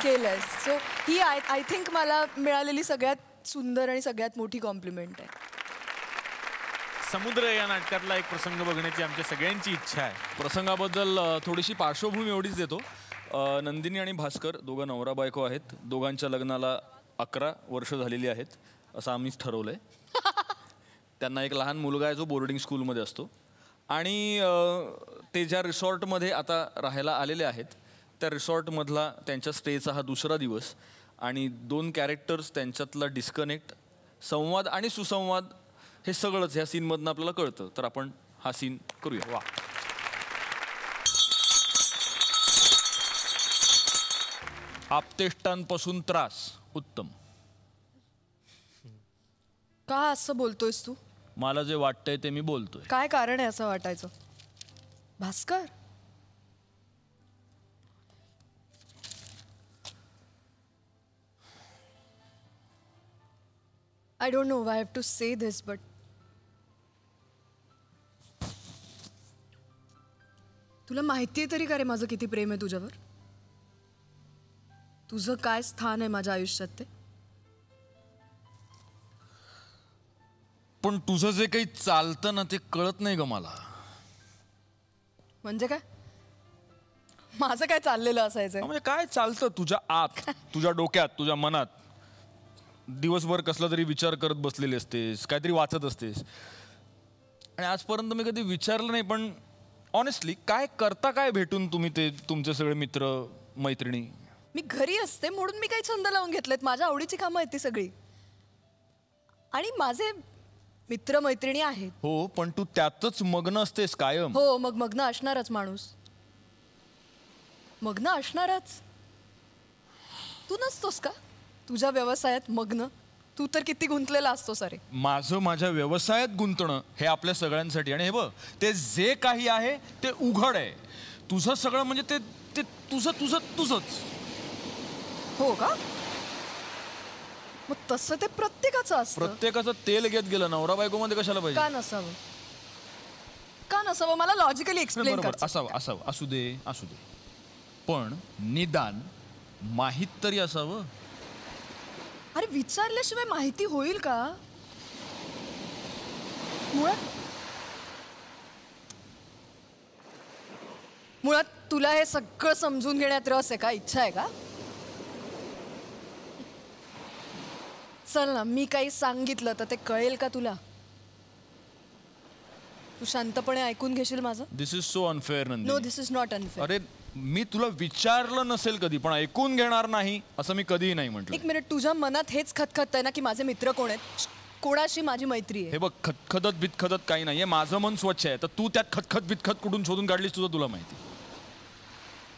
केलंयस. सो ही आय थिंक मला मिळालेली सगळ्यात सुंदर आणि सगळ्यात मोठी कॉम्प्लिमेंट आहे. समुद्र या नाटकातला एक प्रसंग बघण्याची आमच्या सगळ्यांची इच्छा आहे. प्रसंगाबद्दल थोडीशी पार्श्वभूमी एवढीच देतो. नंदिनी आणि भास्कर दोघं नवरा बायको आहेत. दोघांच्या लग्नाला 11 वर्ष झालेली आहेत असं आम्हीच ठरवलंय. त्यांना एक लहान मुलगा आहे जो बोर्डिंग स्कूलमध्ये असतो आणि ते ज्या रिसॉर्टमध्ये आता राहायला आलेले आहेत त्या रिसॉर्टमधला त्यांच्या स्टेचा हा दुसरा दिवस आणि 2 कॅरेक्टर्स त्यांच्यातला डिस्कनेक्ट, संवाद आणि सुसंवाद हे सगळंच ह्या सीनमधनं आपल्याला कळतं. तर आपण हा सीन करूया. वा. आप्तेष्टांपासून त्रास उत्तम. का असं बोलतोयस तू? मला जे वाटतंय ते मी बोलतोय. काय कारण आहे असं वाटायचं Bhaskar? I don't know why I have to say this, but तुला माहिती आहे तरी का रे माझं किती प्रेम आहे तुझ्यावर? तुझं काय स्थान आहे माझ्या आयुष्यात ते? पण तुझं जे काही चालतं ना ते कळत नाही ग मला. म्हणजे काय? माझं काय चाललेलं असायचं? म्हणजे काय चालतं तुझ्या आत, तुझ्या डोक्यात, तुझ्या मनात? दिवसभर कसला तरी विचार करत बसलेली असतेस, काहीतरी वाचत असतेस आणि आजपर्यंत मी कधी विचारलं नाही. पण ऑनेस्टली काय करता काय भेटून तुम्ही ते तुमचे सगळे मित्र मैत्रिणी? मी घरी असते म्हणून मी काही छंद लावून घेतलेत, माझ्या आवडीची कामं आहेत ती सगळी आणि माझे मित्र मैत्रिणी आहेत. हो पण तू त्यातच मग्न असतेस कायम. हो मग मग्न असणारच माणूस, मग्न असणारच. तू नसतोस का तुझ्या व्यवसायात मग्न? तू तर किती गुंतलेला असतोस. अरे माझं माझ्या व्यवसायात गुंतणं हे आपल्या सगळ्यांसाठी आणि हे बघ ते जे काही आहे ते उघड आहे. तुझं सगळं म्हणजे ते ते तुझं तुझं तुझंच. हो का? मग तसं ते प्रत्येकाचं असतं. प्रत्येकाचं तेल घेत गेलं नवरा बायको मध्ये कशाला पाहिजे? का नसावं? का नसावं? मला लॉजिकली एक्सप्लेन कर. असावं असावं असू दे असू दे, पण निदान माहित तरी असावं. अरे विचारल्याशिवाय माहिती होईल का? मुळात तुला हे सगळं समजून घेण्यात रस आहे का? इच्छा आहे का? चल ना, मी काही सांगितलं तर ते कळेल का तुला? तू शांतपणे ऐकून घेशील माझं? This is so unfair Nandini. No, this is not unfair. अरे मी तुला विचारलं नसेल कधी, पण ऐकून घेणार नाही असं मी कधीही नाही म्हटलं. एक मिनिट, तुझ्या मनात हेच खतखत आहे ना की माझे मित्र कोण आहेत, कोणाशी माझी मैत्री आहे? हे बघ, खतखतत बितखतत काही नाहीये. माझं मन स्वच्छ आहे, तर तू त्यात खतखत बितखत कुठून शोधून काढलीस तुझं तुला माहिती.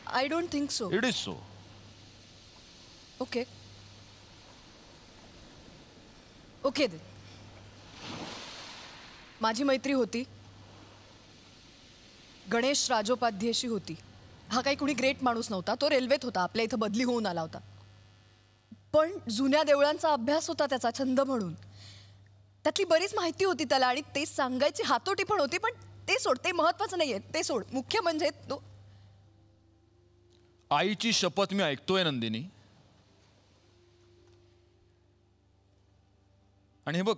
I don't think so. It is so. Okay okay, माझी मैत्री होती, गणेश राजोपाध्येशी होती. हा काही कुणी ग्रेट माणूस नव्हता, तो रेल्वेत होता, आपल्या इथं बदली होऊन आला होता. पण जुन्या देवळांचा अभ्यास होता त्याचा छंद म्हणून. त्यातली बरीच माहिती होती त्याला आणि ते सांगायची हातोटी पण होती. पण ते सोड, ते महत्वाचं नाहीये, ते सोड. मुख्य म्हणजे तो आईची शपथ मी ऐकतोय नंदिनी. आणि हे बघ,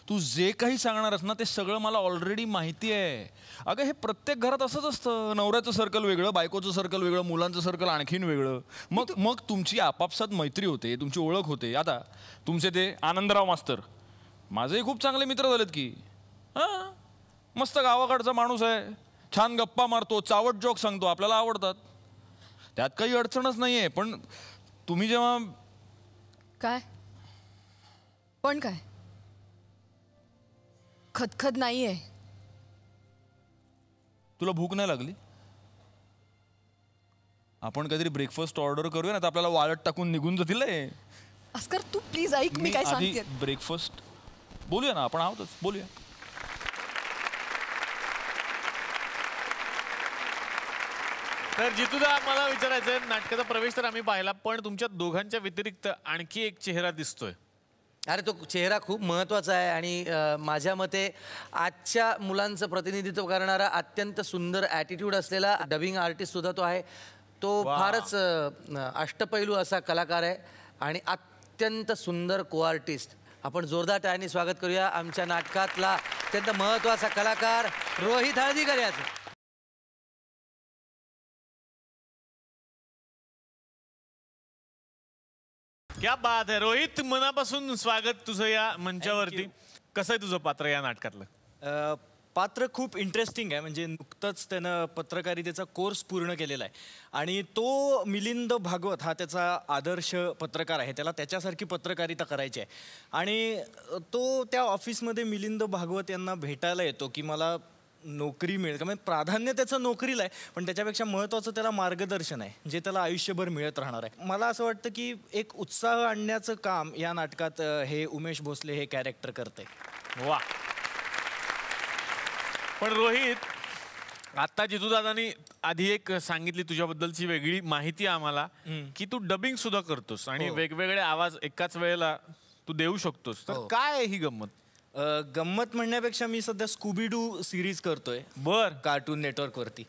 तू जे काही सांगणारस ना ते सगळं मला ऑलरेडी माहिती आहे. अगं हे प्रत्येक घरात असंच असतं. नवऱ्याचं सर्कल वेगळं, बायकोचं सर्कल वेगळं, मुलांचं सर्कल आणखीन वेगळं. मग तुमची आपापसात मैत्री होते, तुमची ओळख होते. आता तुमचे ते आनंदराव मास्तर माझेही खूप चांगले मित्र झालेत की. हां, मस्त गावाकडचा माणूस आहे, छान गप्पा मारतो, चावट जोक सांगतो, आपल्याला आवडतात. त्यात काही अडचणच नाही आहे. पण तुम्ही जेव्हा काय पण काय खतखत नाहीये. तुला भूक नाही लागली? आपण काहीतरी ब्रेकफास्ट ऑर्डर करूया ना, तर आपल्याला वाळत टाकून निघून जातील. अस्कर तू प्लीज ऐक, मी काय सांगते. ब्रेकफास्ट बोलूया ना, आपण आहोतच, बोलूया. तर जितूदा, मला विचारायचंय, नाटकाचा प्रवेश तर आम्ही पाहिला, पण तुमच्या दोघांच्या व्यतिरिक्त आणखी एक चेहरा दिसतोय. अरे तो चेहरा खूप महत्त्वाचा आहे आणि माझ्या मते आजच्या मुलांचं प्रतिनिधित्व करणारा अत्यंत सुंदर ॲटिट्यूड असलेला डबिंग आर्टिस्ट सुद्धा तो आहे. तो फारच अष्टपैलू असा कलाकार आहे आणि अत्यंत सुंदर को आर्टिस्ट. आपण जोरदार टाळ्यांनी स्वागत करूया आमच्या नाटकातला अत्यंत महत्त्वाचा कलाकार रोहित हळदीकर याचं. क्या बात आहे रोहित, मनापासून स्वागत तुझं या मंचावरती. कसं आहे तुझं पात्र या नाटकातलं? पात्र खूप इंटरेस्टिंग आहे. म्हणजे नुकतंच त्यानं पत्रकारितेचा कोर्स पूर्ण केलेला आहे आणि तो मिलिंद भागवत हा त्याचा आदर्श पत्रकार आहे. त्याला त्याच्यासारखी पत्रकारिता करायची आहे आणि तो त्या ऑफिसमध्ये मिलिंद भागवत यांना भेटायला येतो की मला नोकरी मिळेल का. म्हणजे प्राधान्य त्याचं नोकरीला आहे, पण त्याच्यापेक्षा महत्त्वाचं त्याला मार्गदर्शन आहे जे त्याला आयुष्यभर मिळत राहणार आहे. मला असं वाटतं की एक उत्साह आणण्याचं काम या नाटकात हे उमेश भोसले हे कॅरेक्टर करते. वा. पण रोहित, आता जितूदादांनी आधी एक सांगितली तुझ्याबद्दलची वेगळी माहिती आम्हाला की तू डबिंग सुद्धा करतोस आणि वेगवेगळे आवाज एकाच वेळेला तू देऊ शकतोस. तर काय आहे ही गंमत? गंमत म्हणण्यापेक्षा मी सध्या स्कूबीडू सिरीज करतोय कार्टून नेटवर्कवरती.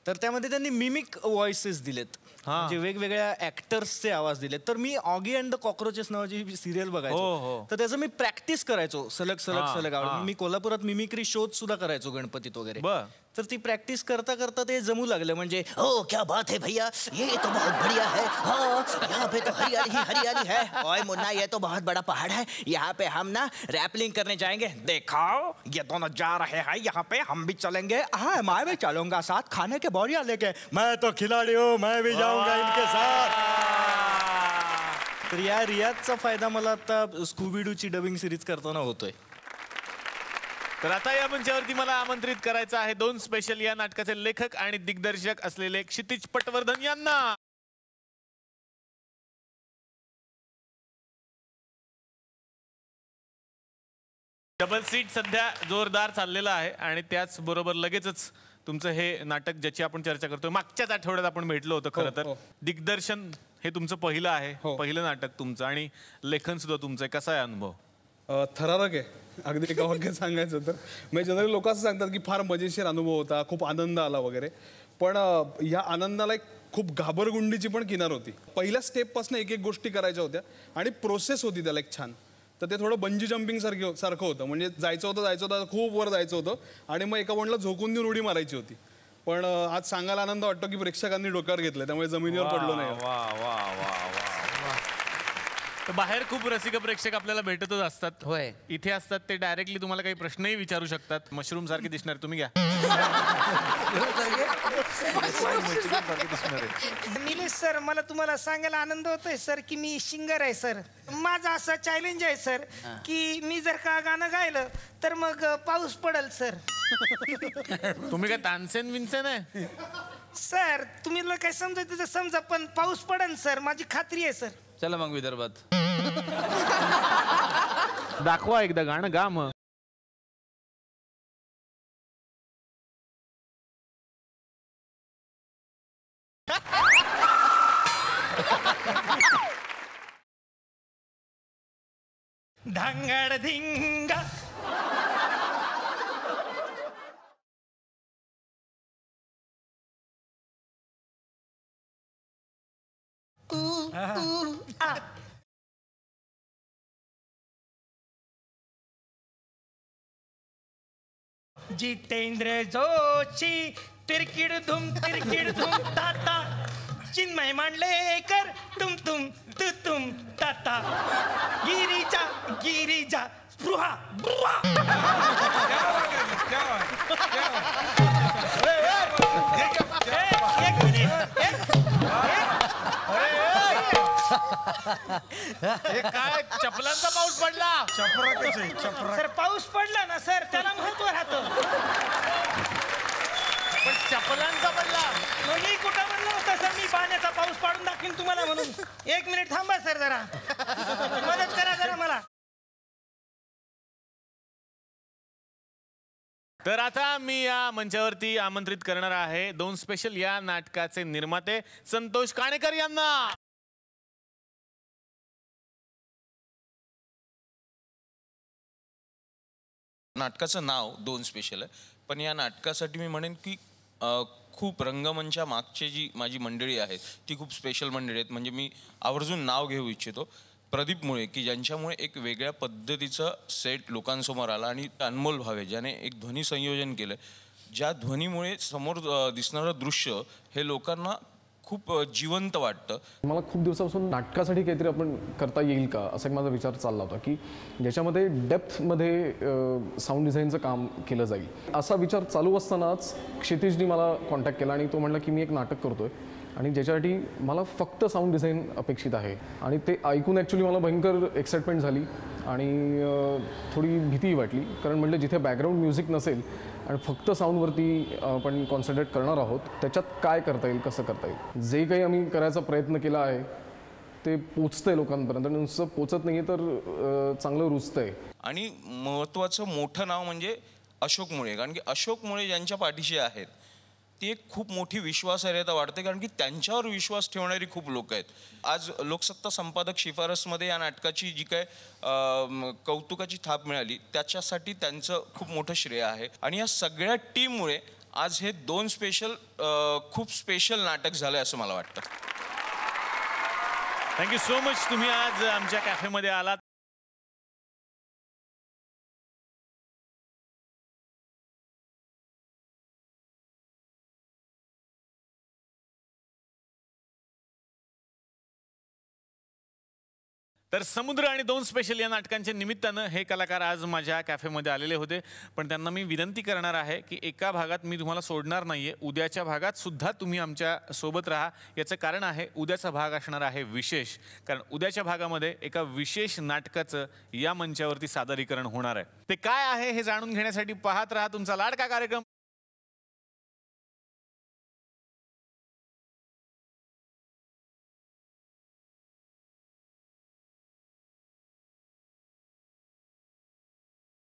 तर त्यामध्ये त्यांनी मिमिक व्हॉइसेस दिलेत, म्हणजे वेगवेगळ्या ऍक्टर्सचे आवाज दिलेत. तर मी ऑगी अँड द कॉक्रोचेस नावाची सिरियल बघायचो, तर त्याचं मी प्रॅक्टिस करायचो सलग सलग सलग. मी कोल्हापुरात मिमिक्री शोध सुद्धा करायचो गणपतीत वगैरे. तर ती प्रॅक्टिस करता करता ते जमू लागलं. म्हणजे ओ क्या बात है भैया, ये तो बहुत बढ़िया है. हाँ, यहाँ पे तो हरियाली ही हरियाली है. ओए मुन्ना, ये तो बहुत बड़ा पहाड़ है. यहाँ पे हम ना रैपलिंग करने जाएंगे. देखो ये दोनों जा रहे हैं यहाँ पे, हम भी चलेंगे. हाँ, मैं भी चलूंगा साथ, खाने के बोरिया लेके. मैं तो खिलाड़ी हूँ, मैं भी जाऊंगा इनके साथ. तर या रियाजचा फायदा मला आता स्कूबीडूची डबिंग सिरीज करताना होतोय. तर आता या मंचावरती मला आमंत्रित करायचं आहे दोन स्पेशल या नाटकाचे लेखक आणि दिग्दर्शक असलेले क्षितिज पटवर्धन यांना. डबल सीट सध्या जोरदार चाललेला आहे आणि त्याच बरोबर लगेचच तुमचं हे नाटक ज्याची आपण चर्चा करतोय, मागच्याच आठवड्यात आपण भेटलो होतो. खरं तर दिग्दर्शन हे तुमचं पहिलं आहे, पहिलं नाटक तुमचं, आणि लेखन सुद्धा तुमचं. कसा आहे अनुभव? थरारक आहे. अगदी एका वाक्यात सांगायचं तर म्हणजे जनरली लोक असं सांगतात की फार मजेशीर अनुभव होता, खूप आनंद आला वगैरे, पण या आनंदाला एक खूप घाबरगुंडीची पण किनार होती. पहिल्या स्टेपपासून एक एक गोष्टी करायच्या होत्या आणि प्रोसेस होती त्याला एक छान. तर ते थोडं बंजी जम्पिंग सारखं होतं. म्हणजे जायचं होतं खूप वर जायचं होतं आणि मग एका पॉईंटला झोकून देऊन उडी मारायची होती. पण आज सांगायला आनंद वाटतो की प्रेक्षकांनी डोक्यावर घेतलं, त्यामुळे जमिनीवर पडलो नाही. तर बाहेर खूप रसिक प्रेक्षक आपल्याला भेटतच असतात. होय. इथे असतात ते डायरेक्टली तुम्हाला काही प्रश्नही विचारू शकतात. मशरूम सारखे दिसणार, तुम्ही घ्या. निलेश सर, मला तुम्हाला सांगायला आनंद होतोय सर की मी सिंगर आहे सर. माझा असा चॅलेंज आहे सर की मी जर का गाणं गायलं तर मग पाऊस पडल सर. तुम्ही काय तानसेन विन्सेन आहे सर? तुम्ही काय समजायचं तर समजा, पण पाऊस पडन सर, माझी खात्री आहे सर. चला मग विदर्भात दाखवा एकदा गाणं गा मग. धांगड धिंगा जितेंद्र जोशी तिरकिड धुम ताता. चिन्मय मांडलेकर तुम तुम तू तुम ताता. गिरिजा स्पृहा ब्रुहा. एक मिनिट. हे काय चपलांचा पाऊस पडला? सर पाऊस पडला ना सर, त्याला महत्व राहतं. पण चपलांचा पडला. मी कुठं म्हणलं होतं सर मी पाण्याचा पाऊस पाडून दाखवीन तुम्हाला म्हणून. एक मिनिट थांबा सर, जरा मदत करा जरा मला. तर आता मी या मंचावरती आमंत्रित करणार आहे 2 स्पेशल या नाटकाचे निर्माते संतोष काणेकर यांना. नाटकाचं नाव 2 स्पेशल आहे, पण या नाटकासाठी मी म्हणेन की खूप रंगमंचा मागचे जी माझी मंडळी आहेत ती खूप स्पेशल मंडळी आहेत. म्हणजे मी आवर्जून नाव घेऊ इच्छितो प्रदीप मुळे, की ज्यांच्यामुळे एक वेगळ्या पद्धतीचं सेट लोकांसमोर आला. आणि अनमोल भावे ज्याने एक ध्वनी संयोजन केलं, ज्या ध्वनीमुळे समोर दिसणारं दृश्य हे लोकांना खूप जिवंत वाटतं. मला खूप दिवसापासून नाटकासाठी काहीतरी आपण करता येईल का असा एक माझा विचार चालला होता, की ज्याच्यामध्ये डेप्थमध्ये साऊंड डिझाईनचं काम केलं जाईल. असा विचार चालू असतानाच क्षितिजनी मला कॉन्टॅक्ट केला आणि तो म्हणला की मी एक नाटक करतोय आणि ज्याच्यासाठी मला फक्त साऊंड डिझाईन अपेक्षित आहे. आणि ते ऐकून ॲक्च्युली मला भयंकर एक्साइटमेंट झाली आणि थोडी भीतीही वाटली, कारण म्हटलं जिथे बॅकग्राऊंड म्युझिक नसेल आणि फक्त साऊंडवरती आपण कॉन्सन्ट्रेट करणार आहोत, त्याच्यात काय करता येईल, कसं करता येईल. जे काही आम्ही करायचा प्रयत्न केला आहे ते पोचतंय लोकांपर्यंत. नुसतं पोचत नाही आहे तर चांगलं रुजतंय. आणि महत्त्वाचं मोठं नाव म्हणजे अशोक मुळे, कारण की अशोक मुळे ज्यांच्या पाठीशी आहेत ती एक खूप मोठी विश्वासार्हता वाढते, कारण की त्यांच्यावर विश्वास ठेवणारी खूप लोक आहेत. आज लोकसत्ता संपादक शिफारसमध्ये या नाटकाची जी काय कौतुकाची थाप मिळाली त्याच्यासाठी त्यांचं खूप मोठं श्रेय आहे. आणि या सगळ्या टीममुळे आज हे 2 स्पेशल खूप स्पेशल नाटक झालं असं मला वाटतं. थँक्यू सो मच, तुम्ही आज आमच्या कॅफेमध्ये आलात. तर समुद्र आणि 2 स्पेशल या नाटकांच्या निमित्तानं हे कलाकार आज माझ्या कॅफेमध्ये आलेले होते. पण त्यांना मी विनंती करणार आहे की एका भागात मी तुम्हाला सोडणार नाहीये, उद्याच्या भागात सुद्धा तुम्ही आमच्या सोबत राहा. याचं कारण आहे उद्याचा भाग असणार आहे विशेष, कारण उद्याच्या भागामध्ये एका विशेष नाटकाचं या मंचावरती सादरीकरण होणार आहे. ते काय आहे हे जाणून घेण्यासाठी पाहत राहा तुमचा लाडका कार्यक्रम